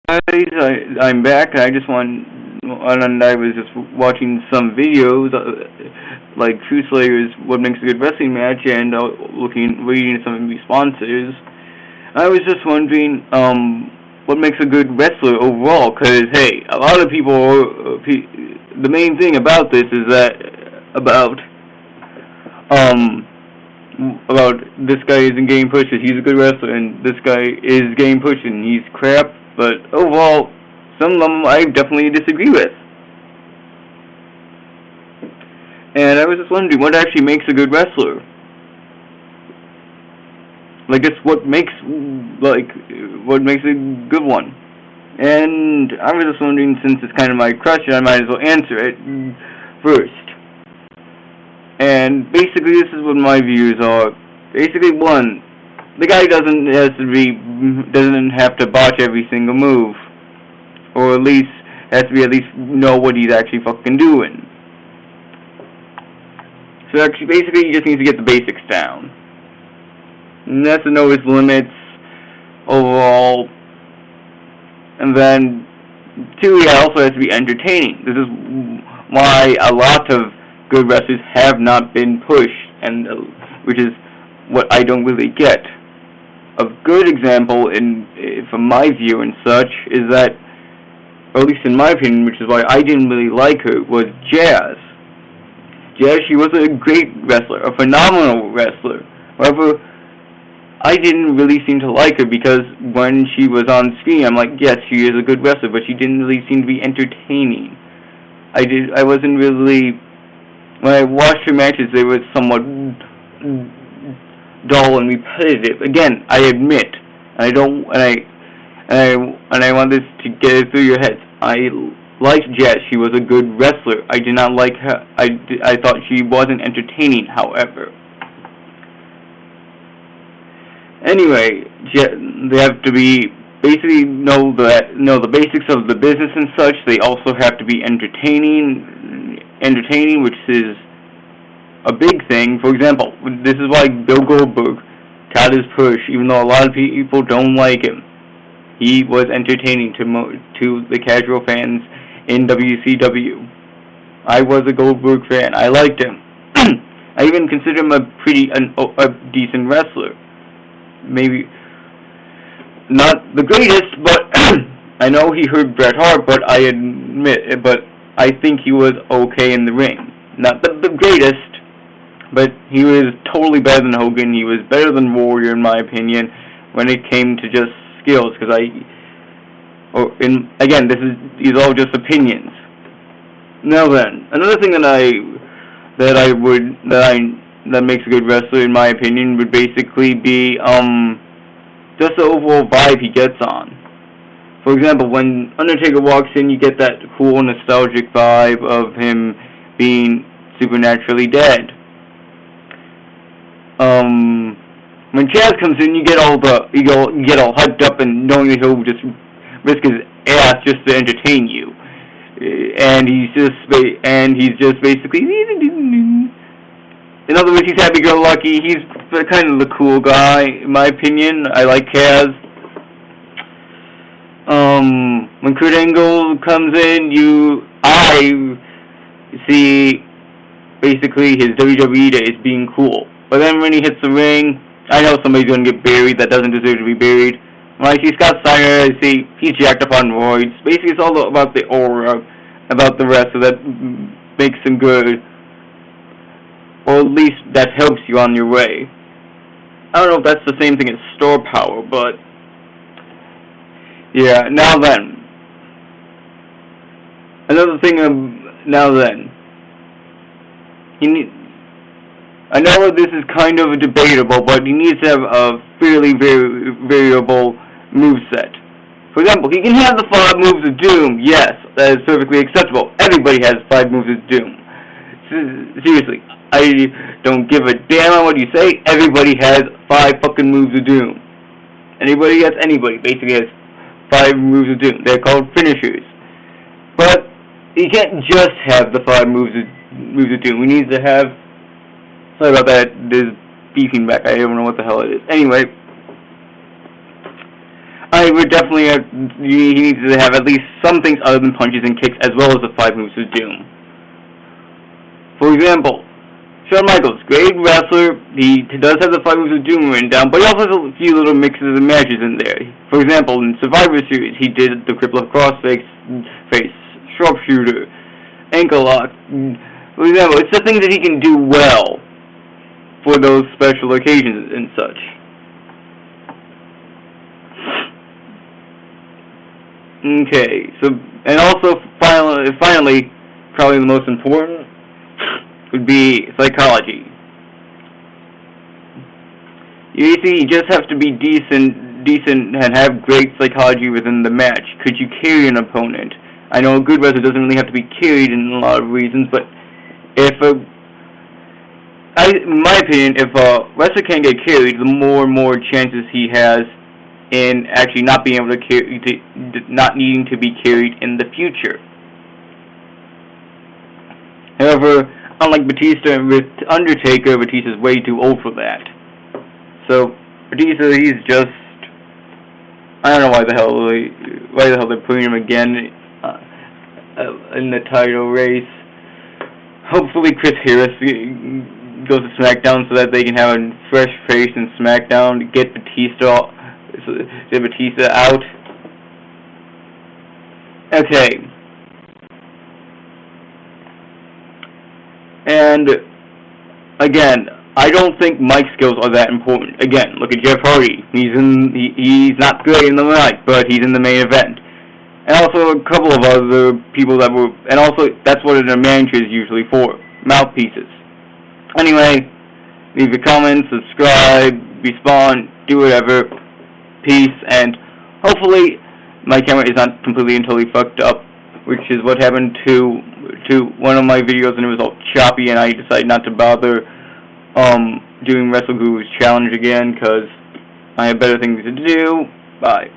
I'm back. And I was just watching some videos, like True Slayer's "What Makes a Good Wrestling Match," and reading some responses. I was just wondering, what makes a good wrestler overall? Because hey, a lot of people, the main thing about this is that about um about this guy isn't getting pushed, he's a good wrestler, and this guy is getting pushed and he's crap. But overall, some of them I definitely disagree with. And I was just wondering what actually makes a good wrestler. Like, it's what makes a good one. And I was just wondering, since it's kind of my question, I might as well answer it first. And basically, this is what my views are. Basically, one, the guy doesn't have to botch every single move, or at least know what he's actually fucking doing. So actually, basically, he just needs to get the basics down. And that's to know his limits overall. And then, two, he also has to be entertaining. This is why a lot of good wrestlers have not been pushed, and which is what I don't really get. A good example, from my view and such, is that, or at least in my opinion, which is why I didn't really like her, was Jazz. Jazz, she was a great wrestler, a phenomenal wrestler. However, I didn't really seem to like her because when she was on screen, I'm like, yes, she is a good wrestler, but she didn't really seem to be entertaining. I wasn't really, when I watched her matches, they were somewhat dull and repetitive. Again, I admit, and I want this to get it through your heads. I liked Jess. She was a good wrestler. I did not like her. I thought she wasn't entertaining, however. Anyway, they have to be basically know the basics of the business and such. They also have to be entertaining, which is a big thing. For example, this is why Bill Goldberg got his push, even though a lot of people don't like him. He was entertaining to the casual fans in WCW. I was a Goldberg fan. I liked him. I even consider him a decent wrestler. Maybe not the greatest, but I know he hurt Bret Hart. But I think he was okay in the ring. Not the greatest, but he was totally better than Hogan. He was better than Warrior, in my opinion, when it came to just skills. Again, these are all just opinions. Now then, another thing that makes a good wrestler, in my opinion, would basically be just the overall vibe he gets on. For example, when Undertaker walks in, you get that cool, nostalgic vibe of him being supernaturally dead. When Chaz comes in, you get all hyped up and knowing that he'll just risk his ass just to entertain you, and he's just basically. In other words, he's happy-go-lucky. He's kind of the cool guy, in my opinion. I like Kaz. When Kurt Angle comes in, I see basically his WWE days being cool. But then when he hits the ring, I know somebody's going to get buried that doesn't deserve to be buried. When I see Scott Steiner, I see he's jacked up on roids. Basically, it's all about the aura, about the wrestler that makes him good. Or at least that helps you on your way. I don't know if that's the same thing as star power, but yeah. Now then, another thing. I know this is kind of debatable, but he needs to have a fairly variable moveset. For example, he can have the 5 moves of doom. Yes, that is perfectly acceptable. Everybody has 5 moves of doom. Seriously. I don't give a damn on what you say. Everybody has 5 fucking moves of doom. Anybody basically has 5 moves of doom. They're called finishers. But you can't just have the 5 moves of doom. We need to have. Sorry about that. There's beeping back. I don't know what the hell it is. Anyway, I would definitely have, he needs to have at least some things other than punches and kicks, as well as the 5 moves of doom. For example, Shawn Michaels, great wrestler, he does have the 5 moves of doom written down, but he also has a few little mixes and matches in there. For example, in Survivor Series, he did the Crippler Crossface, Sharpshooter, Ankle Lock. For example, it's the things that he can do well for those special occasions and such. Okay, so, and also, finally, probably the most important, would be psychology. You see, you just have to be decent and have great psychology within the match. Could you carry an opponent? I know a good wrestler doesn't really have to be carried in a lot of reasons, but in my opinion, if a wrestler can't get carried, the more and more chances he has in actually not being able to not needing to be carried in the future. However, unlike Batista with Undertaker, Batista's way too old for that. So Batista, he's just, I don't know why the hell they're putting him again in the title race. Hopefully Chris Harris goes to SmackDown so that they can have a fresh face in SmackDown to get Batista out. Okay. And again, I don't think mic skills are that important. Again, look at Jeff Hardy. He's not great in the mic, but he's in the main event. And also a couple of other people that were, and also that's what a manager is usually for, mouthpieces. Anyway, leave your comments, subscribe, respawn, do whatever. Peace, and hopefully my camera is not completely and totally fucked up, which is what happened to one of my videos, and it was all choppy, and I decided not to bother doing WrestleGuru's challenge again because I have better things to do. Bye.